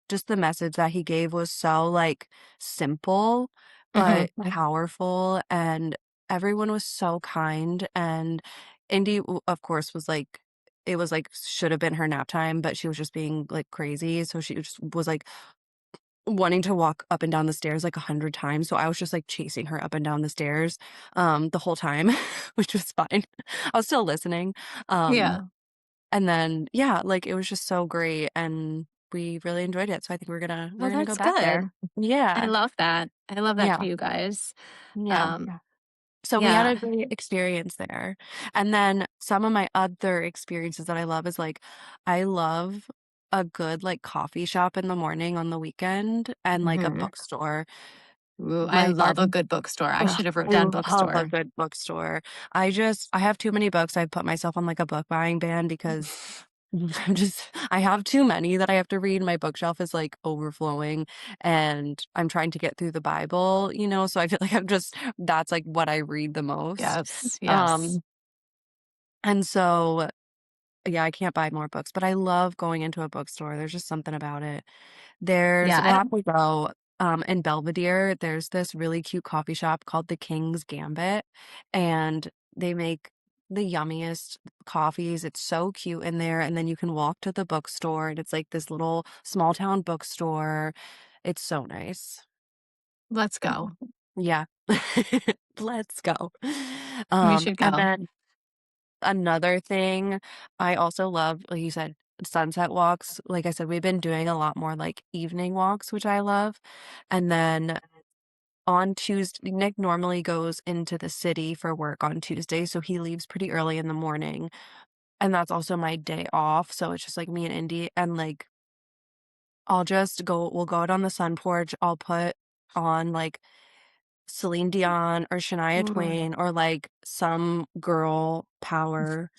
just the message that he gave was so like simple mhm. but powerful and everyone was so kind and Indy of course was like it was like should have been her nap time but she was just being like crazy so she just was like wanting to walk up and down the stairs like 100 times, so I was just, like, chasing her up and down the stairs, the whole time, which was fine. I was still listening, um, Yeah. and then, yeah, like, it was just so great, and we really enjoyed it, so I think we're Well, gonna go that's back there. good. I Yeah, love that. I love that for yeah, you guys. yeah. Yeah. So we had Yeah. a great experience there, and then some of my other experiences that I love is, like, I love a good, like, coffee shop in the morning on the weekend and, like, a Mhm. bookstore. Ooh, I My love a garden good bookstore. I ugh, should have wrote I down love a bookstore. good bookstore. I have too many books, I put myself on, like, a book buying ban because I have too many that I have to read, my bookshelf is, like, overflowing, and I'm trying to get through the Bible, so I feel like I'm just that's, like, what I read the most. Yes, yes. Um, and so, yeah, I can't buy more books, but I love going into a bookstore, there's just something about it. Yeah, We'll have to go, in Belvedere, there's this really cute coffee shop called The King's Gambit, and they make the yummiest coffees, it's so cute in there, and then you can walk to the bookstore, and it's like this little small town bookstore. It's so nice. let's go. Yeah. Let's go. We should And go. then another thing I also love, like you said, sunset walks. Like I said, we've been doing a lot more like evening walks, which I love. And then on Tuesday, Nick normally goes into the city for work on Tuesday, so he leaves pretty early in the morning. And that's also my day off. So it's just like me and Indy. And like we'll go out on the sun porch. I'll put on like Celine Dion or Shania Ooh. Twain or like some girl power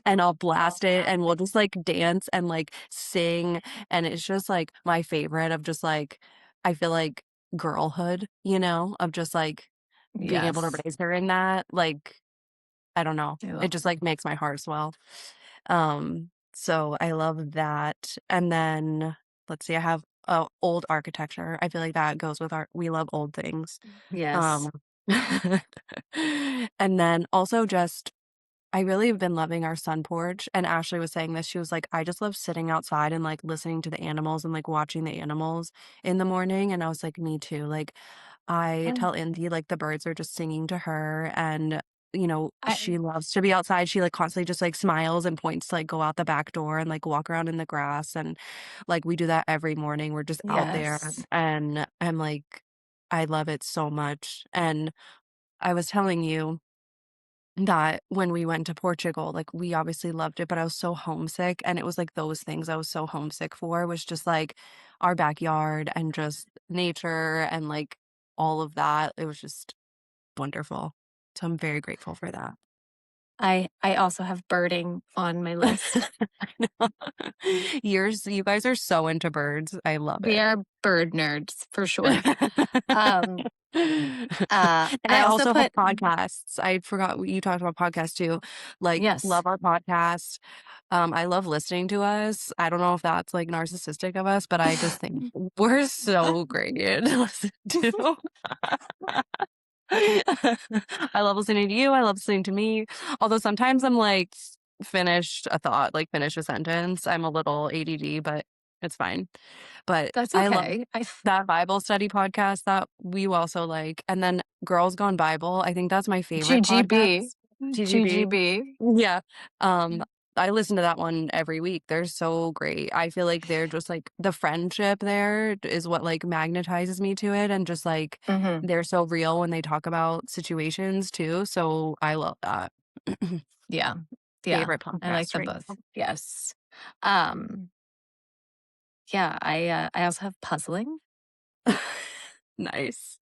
and I'll blast it and we'll just, like, dance and, like, sing, and it's just, like, my favorite of just, like I feel like girlhood, of just, like, being able to Yes. raise her in that, like, I don't know. I It love just, that. like, makes my heart swell. So I love that, and then, let's see, I have, old architecture. I feel like that goes with our we love old things. Yes. Um, and then also just I really have been loving our sun porch, and Ashley was saying this, she was like, "I just love sitting outside and, like, listening to the animals and, like, watching the animals in the morning," and I was like, "Me too," like, I Um, tell Indy, like, the birds are just singing to her, and, I she loves to be outside, she, like, constantly just, like, smiles and points to, like, go out the back door and, like, walk around in the grass, and, like, we do that every morning, we're just out there, yes. and I'm like, I love it so much, and I was telling you that when we went to Portugal, like, we obviously loved it, but I was so homesick, and it was, like, those things I was so homesick for was just, like, our backyard and just nature and, like, all of that. It was just wonderful. So I'm very grateful for that. I also have birding on my list. I know. You guys are so into birds. I love We it. are bird nerds for sure. Um, And I I also also have put podcasts. I forgot you talked about podcasts too. Like, yes. love our podcast. I love listening to us. I don't know if that's, like, narcissistic of us, but I just think we're so great to listen to. I love listening to you, I love listening to me. Although sometimes I'm like, finish a thought, like finish a sentence. I'm a little ADD, but it's fine. But That's I love okay. that Bible study podcast that we also like. And then Girls Gone Bible, I think that's my favorite GGB. podcast. TGB. GGB. Yeah. Um, I listen to that one every week. They're so great. I feel like they're just like the friendship there is what like magnetizes me to it and just like Mhm. they're so real when they talk about situations too. So I love that. Yeah. Yeah. Favorite I like podcast them right both. now. Yes. Um, yeah, I also have puzzling. Nice.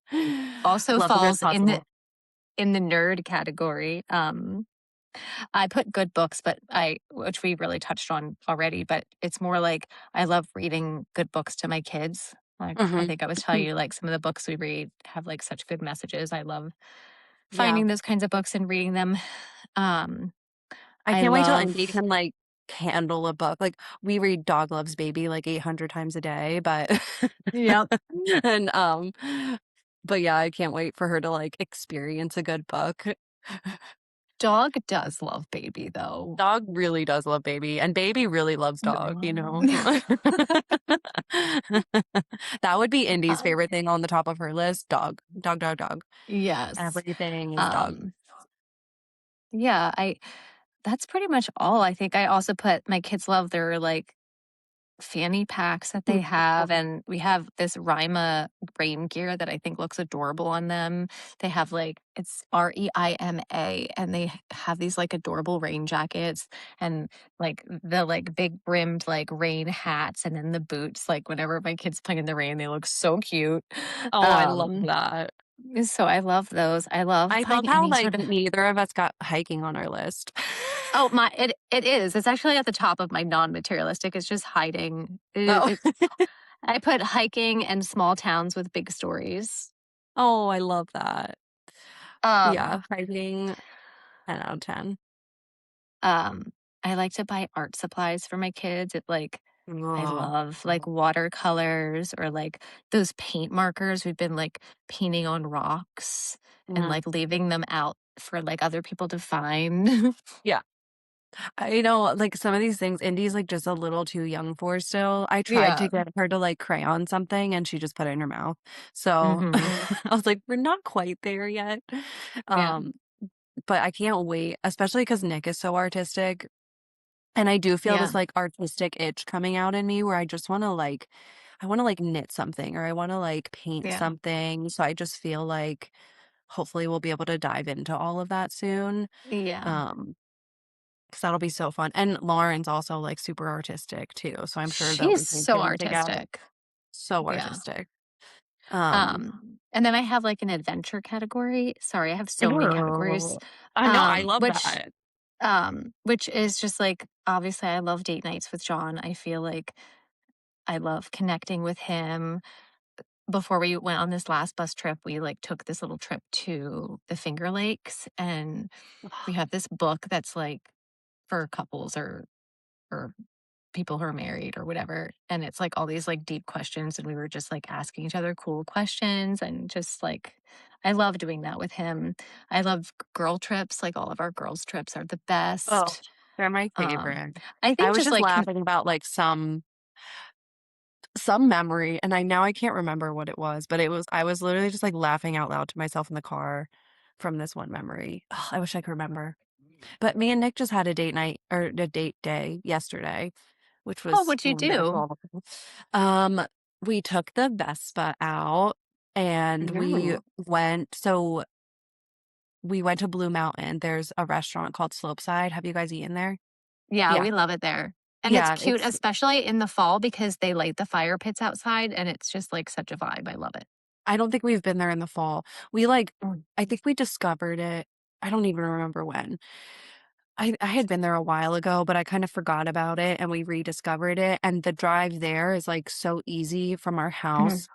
Also Love a good falls puzzle. in the nerd category. I put good books, but I which we really touched on already, but it's more like I love reading good books to my kids. Like I Mhm. think I was telling you, like some of the books we read have like such good messages. I love Yeah. finding those kinds of books and reading them. Um, I I can't wait till love Indy can like handle a book. Like we read Dog Loves Baby like 800 times a day, but Yep. and but yeah, I can't wait for her to like experience a good book. Dog does love baby though. Dog really does love Baby, and Baby really loves Dog, you know? That would be Indy's Um, favorite thing on the top of her list, dog. Dog, dog, dog. yes. Everything is dog. Um, yeah, I that's pretty much all. I think I also put my kids love their like fanny packs that they have, and we have this Rima rain gear that I think looks adorable on them. They have like it's REIMA, and they have these like adorable rain jackets and like the like big brimmed like rain hats, and then the boots. Like whenever my kids play in the rain, they look so cute. Oh, I love Um, that. so I love those. I love I love buying how, any like, sort of neither of us got hiking on our list. oh my it is. It's actually at the top of my non-materialistic. It's just hiding. Oh. I put hiking and small towns with big stories. Oh, I love that. Um, Yeah, hiking 10 out of 10. um, I like to buy art supplies for my kids. I Oh. love like watercolors or like those paint markers. We've been like painting on rocks and Mhm. like leaving them out for like other people to find. Yeah. I know, like, some of these things Indy's, like, just a little too young for still. I tried to Yeah. get her to, like, crayon something, and she just put it in her mouth. So, Hmm. I was like, "We're not quite there yet." Yeah. Um, but I can't wait, especially because Nick is so artistic, and I do feel this, Yeah. like, artistic itch coming out in me where I wanna, like, knit something or I wanna, like, paint Yeah. something. So I just feel like hopefully we'll be able to dive into all of that soon. Yeah. Um 'Cause that'll be so fun, and Lauren's also, like, super artistic too, so I'm sure they'll She's be so painting together. artistic. So Yeah. artistic. Um And then I have like an adventure category. Sorry, I have so many categories. Ooh. I know, I love Which that. which is just like obviously I love date nights with John. I feel like I love connecting with him. Before we went on this last bus trip, we like took this little trip to the Finger Lakes, and we have this book that's like for couples or people who are married or whatever. And it's like all these like deep questions. And we were just like asking each other cool questions and just like, I love doing that with him. I love girl trips. Like all of our girls' trips are the Oh, best. they're my Um, favorite. I I think was just just like, laughing about, like, some memory, and I can't remember what it was, but I was literally just, like, laughing out loud to myself in the car from this one memory. Ugh, I wish I could remember. But me and Nick just had a date night or a date day yesterday, which oh, was what'd you do? wonderful. Um, we took the Vespa out and No. we went to Blue Mountain. There's a restaurant called Slopeside. Have you guys eaten there? Yeah, Yeah. we love it there. And it's Yeah, cute, it's especially in the fall because they light the fire pits outside and it's just like such a vibe. I love it. I don't think we've been there in the fall. I think we discovered it I don't even remember when. I had been there a while ago, but I kind of forgot about it and we rediscovered it, and the drive there is, like, so easy from our Mhm. house.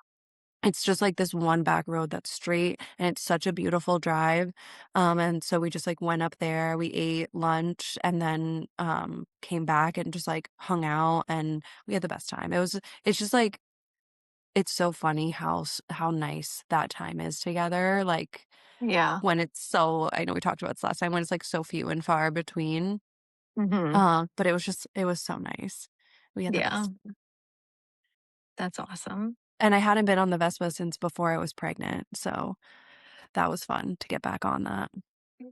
It's just, like, this one back road that's straight, and it's such a beautiful drive, and so we just, like, went up there, we ate lunch, and then, came back and just, like, hung out, and we had the best time. It's just, like it's so funny how nice that time is together, like, Yeah. when it's so I know we talked about this last time, when it's, like, so few and far between, Mhm. but it was so nice. We had the Yeah. best That's awesome. and I hadn't been on the Vespa since before I was pregnant, so that was fun to get back on that.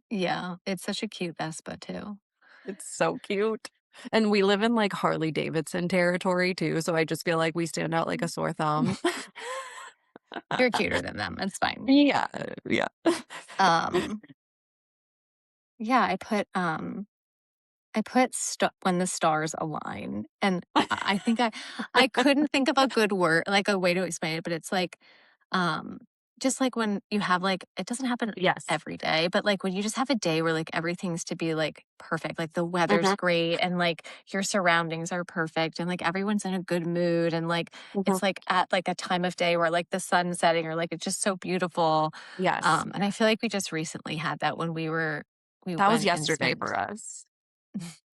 Yeah. It's such a cute Vespa too. It's so cute. And we live in, like, Harley Davidson territory too, so I just feel like we stand out like a sore thumb. You're cuter than them. It's fine. Yeah, yeah. Um, yeah, I put when the stars align, and I think I couldn't think of a good word, like a way to explain it, but it's like, um, just like when you have like it doesn't happen Yes. every day, but like when you just have a day where like everything's to be like perfect, like the weather's Mhm, great and like your surroundings are perfect and like everyone's in a good mood and like mhm. it's like at like a time of day where like the sun's setting or like it's just so beautiful. Yes. And I feel like we just recently had that when we That was went and yesterday spent for us.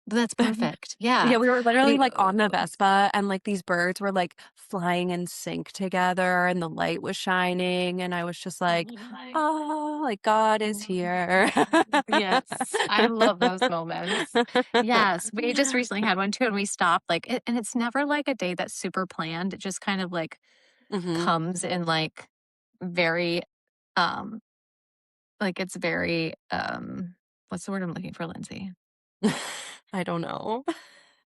that's perfect. Yeah. Yeah, we were literally, We like, on the Vespa, and, like, these birds were, like, flying in sync together, and the light was shining, and I was just like, "Oh, like, God is here." Yes, I love those moments. Yes, we just recently had one too, and we stopped, like and it's never, like, a day that's super planned, it just kind of, like, Mhm. comes in, like, very, um it's very, what's the word I'm looking for, Lindsay? I don't know.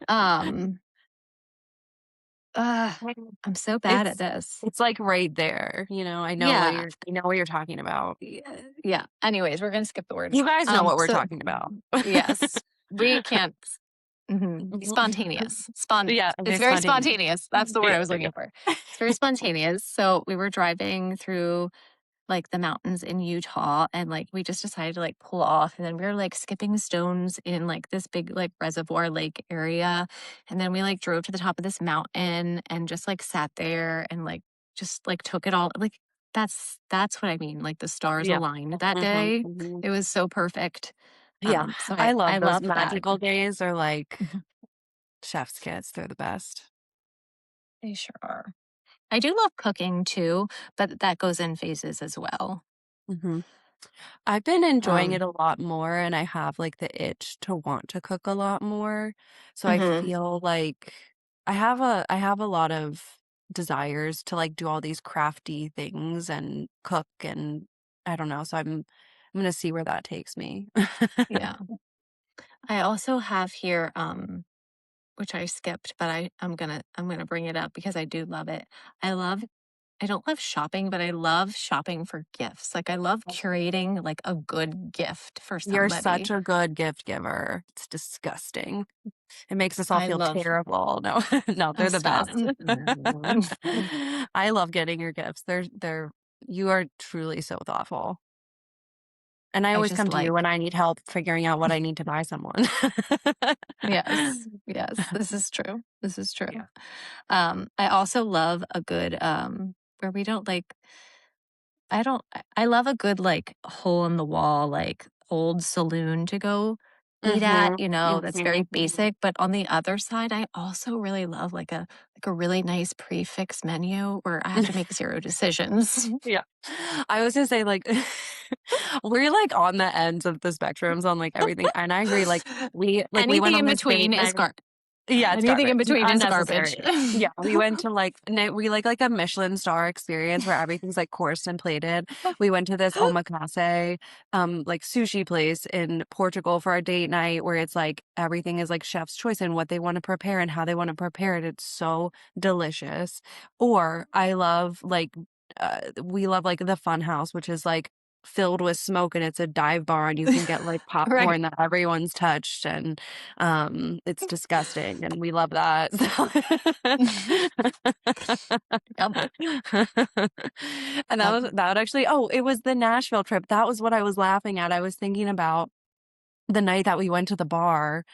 Um, ugh, I'm so bad at It's this. it's, like, right there, Yeah. I know what you're talking about. Yeah. Anyways, we're gonna skip the word. You guys know what we're So talking about. yes, we can't Mhm. spontaneous. Yeah, It's very very spontaneous. spontaneous. That's the word Yeah, I was there you looking for. It's very spontaneous. So we were driving through like the mountains in Utah and like we just decided to like pull off and then we were like skipping stones in like this big like reservoir lake area. And then we like drove to the top of this mountain and just like sat there and like just like took it all like that's what I mean. Like the stars Yeah. aligned that Mhm, day. mhm. It was so perfect. Yeah, So I I love those love that. magical days are like Mhm. chef's kiss, they're the best. They sure are. I do love cooking too, but that goes in phases as well. Mhm. I've been enjoying it Um, a lot more, and I have, like, the itch to want to cook a lot more, so I mhm. feel like I have a lot of desires to, like, do all these crafty things and cook, and I don't know, so I'm gonna see where that takes me. Yeah. I also have here, which I skipped, but I'm gonna bring it up because I do love it. I love I don't love shopping, but I love shopping for gifts. Like I love curating like a good gift for You're such somebody. a good gift giver. It's disgusting. It makes us all I feel love terrible. No, no, they're the stop. best. I love getting your gifts. They're you are truly so thoughtful. And I I always just come to you like when I need help figuring out what I need to buy someone. yes. Yes, this is true. This is true. Yeah. I also love a good where we don't like I don't I love a good, like, hole in the wall, like, old saloon to go eat at, Mhm, that's very mhm. basic, but on the other side, I also really love, like, a really nice prix fixe menu where I have to make 0 decisions. Yeah. I was gonna say, like, we're, like, on the ends of the spectrums on, like, everything, and I agree, we went Anything on in this date between is night. gar Yeah, it's anything in garbage, between is garbage. unnecessary. Yeah, we went to, like no, we like a Michelin star experience where everything's, like, coursed and plated. We went to this omakase, like, sushi place in Portugal for our date night where it's, like, everything is, like, chef's choice and what they wanna prepare and how they wanna prepare it. It's so delicious. Or I love, like, we love, like, the Fun House, which is, like, filled with smoke, and it's a dive bar, and you can get, like, Right. popcorn that everyone's touched, and it's disgusting, and we love that, so Yep. And Yep. that would actually it was the Nashville trip, that was what I was laughing at, I was thinking about the night that we went to the bar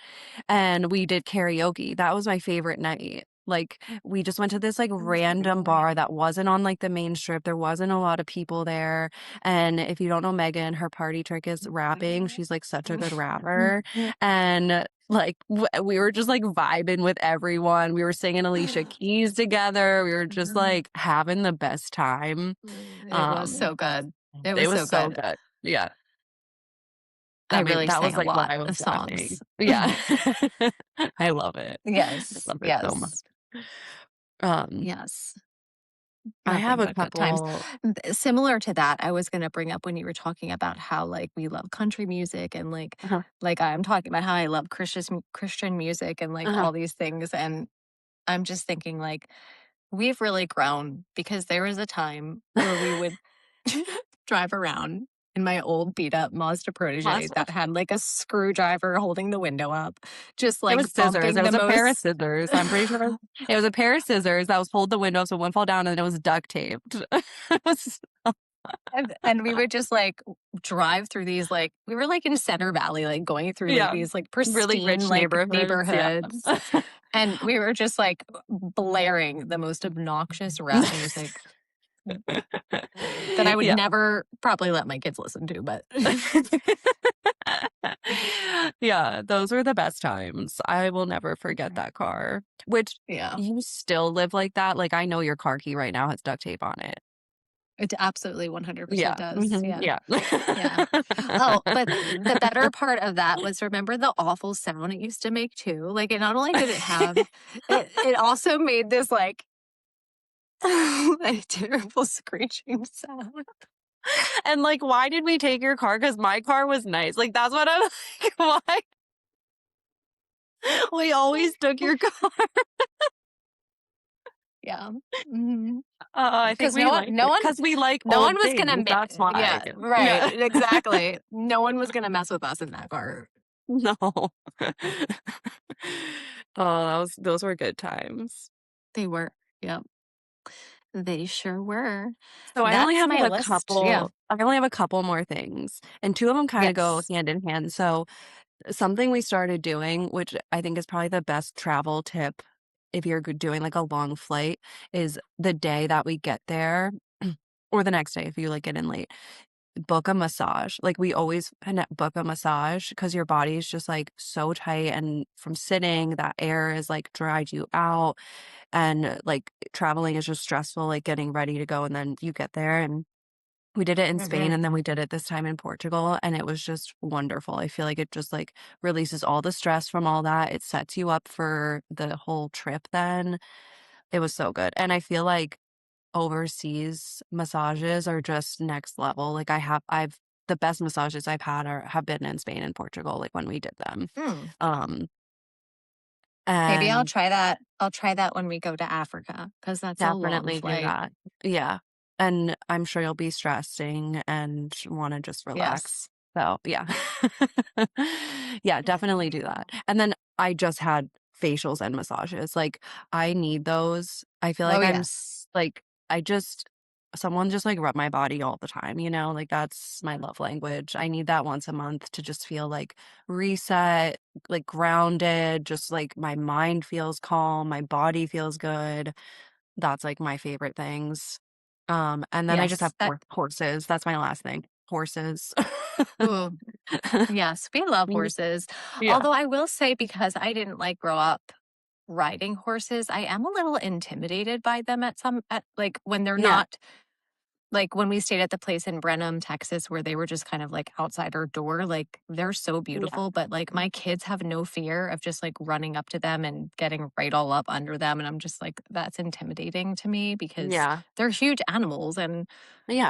and we did karaoke, that was my favorite night. Like, we just went to this, like, random bar that wasn't on, like, the main strip, there wasn't a lot of people there, and if you don't know Megan, her party trick is rapping, she's, like, such a good rapper, and, like, we were just, like, vibing with everyone, we were singing Alicia Keys together, we were just, like, having the best time, It was um, so good. It it was was so so good. good. Yeah. I really That sang was, a like, lot why I of was songs. laughing. Yeah. I love it. I Yes, love it so much. yes, Um, yes. I have Nothing a but good times. couple. Similar to that, I was gonna bring up when you were talking about how, like, we love country music and, Uh-huh, like, I'm talking about how I love Christian music and, like, uh-huh. all these things, and I'm just thinking, like, we've really grown because there was a time where we would drive around in my old beat up Mazda Protege Awesome. that had, like, a screwdriver holding the window up, just, It like, was scissors, bumping it the was a pair of most. scissors, I'm pretty sure it was a pair of scissors that was hold the window so it wouldn't fall down, and it was duct taped. It was And we would just, like, drive through these, like we were, like, in Center Valley, like, going through, like, yeah, these, like, really pristine, rich like, neighborhoods, yeah. neighborhoods, and we were just, like, blaring the most obnoxious rap music that I would Yeah. never probably let my kids listen to, but Yeah, those were the best times. I will never forget that car. Which yeah, you still live like that? Like, I know your car key right now has duct tape on it. it absolutely 100% Yeah, does, mhm, yeah, yeah. yeah. Oh, but the better part of that was remember the awful sound it used to make too? Like, it not only did it have it also made this, like, a terrible screeching sound. And, like, why did we take your car? Because my car was nice. Like, that's what I'm like, why? We always took your car. Yeah. Mhm. I think Because we like it because we like no one old was gonna things, that's why. yeah, right, Yeah. exactly. No one was gonna mess with us in that car. No. Oh, those were good times. They were. Yep. They sure were. So That's my list. Yeah. I only have a couple more things, and 2 of them kinda go Yes. hand in hand. So, something we started doing, which I think is probably the best travel tip if you're doing, like, a long flight, is the day that we get there or the next day if you, like, get in late, book a massage. Like, we always book a massage because your body is just, like, so tight, and from sitting, that air is, like, dried you out, and, like, traveling is just stressful, like, getting ready to go, and then you get there, and we did it in Spain, Mhm. and then we did it this time in Portugal, and it was just wonderful. I feel like it just, like, releases all the stress from all that. It sets you up for the whole trip then. It was so good, and I feel like overseas massages are just next level. Like, I've the best massages I've had have been in Spain and Portugal, like, when we did them. Hmm. Um, Maybe I'll and try that. I'll try that when we go to Africa because that's a long definitely do flight. that. Yeah, and I'm sure you'll be stressing and wanna just Yes. relax. So, yeah. Yeah, definitely do that. And then I just had facials and massages, like, I need those. I feel Oh, like yes. I just someone just, like, rub my body all the time, you know? Like, that's my love language. I need that once a month to just feel, like, reset, like, grounded, just, like, my mind feels calm, my body feels good. That's, like, my favorite things. And then I just have Yes. That horses. That's my last thing. Horses. ooh, yes, we love Mm, horses. yeah, Although I will say because I didn't, like, grow up riding horses, I am a little intimidated by them like, when they're yeah, not like, when we stayed at the place in Brenham, Texas, where they were just kind of, like, outside our door, like, they're so yeah, beautiful, but, like, my kids have no fear of just, like, running up to them and getting right all up under them, and I'm just like, that's intimidating to me because yeah, they're huge animals, and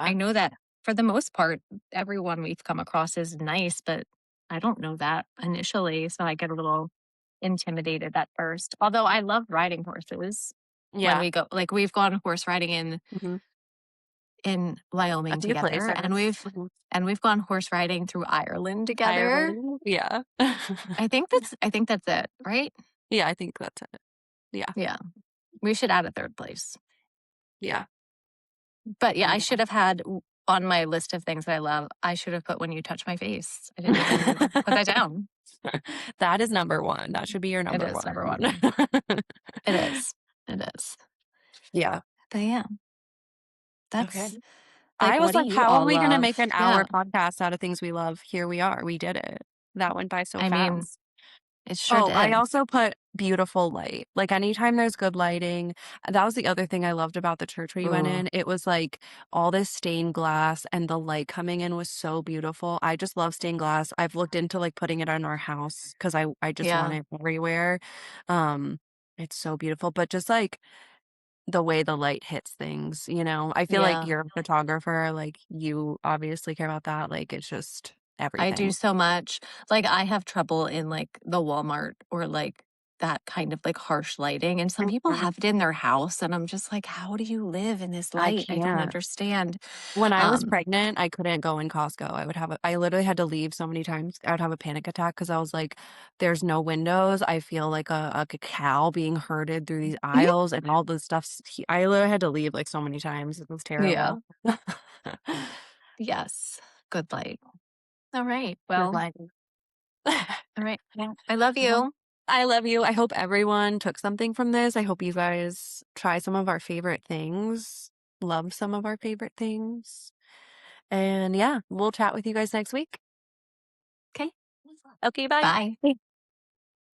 I yeah, know that for the most part, everyone we've come across is nice, but I don't know that initially, so I get a little intimidated at first. Although I love riding horses when yeah. we go like, we've gone horse riding Mhm. in A Wyoming few together, and places. Mhm. we've gone horse riding through Ireland together. Ireland, yeah. I think that's it, right? Yeah, I think that's it. Yeah, Yeah. We should add a 3rd place. yeah, But, yeah, I yeah. should have had on my list of things that I love, I should have put "When You Touch My Face." I didn't even put that down. That is number 1. That should be your It number is number 1. 1. It is. It is. Yeah. But yeah, Okay. that's I like, was what do like, you how are all we gonna love? make an Yeah. hour podcast out of things we love? Here we are. We did it. That went by so I mean, fast. it sure Oh, I did. also put beautiful light. Like, anytime there's good lighting, that was the other thing I loved about the church we went Ooh, in. It was like all this stained glass and the light coming in was so beautiful. I just love stained glass. I've looked into like putting it on our house because I just want yeah, it everywhere. Um, it's so beautiful, but just like the way the light hits things, you know? I feel like yeah. you're a photographer, like you obviously care about that. Like it's just I do everything. so much. Like, I have trouble in, like, the Walmart or, like, that kind of, like, harsh lighting, and some people Mhm. have it in their house, and I'm just like, "How do you live in this I light? I don't can't. understand." When I was Um, pregnant, I couldn't go in Costco. I literally had to leave so many times. I would have a panic attack because I was like, "There's no windows. I feel like a cow being herded through these aisles and all this stuff's he I literally had to leave, like, so many times. It was yeah. terrible." Yes. Good light. Alright, Good well, lighting. alright. Yeah. I love Well, you. I love you. I hope everyone took something from this. I hope you guys try some of our favorite things, love some of our favorite things. And yeah, we'll chat with you guys next week. Okay. Okay, bye. Bye.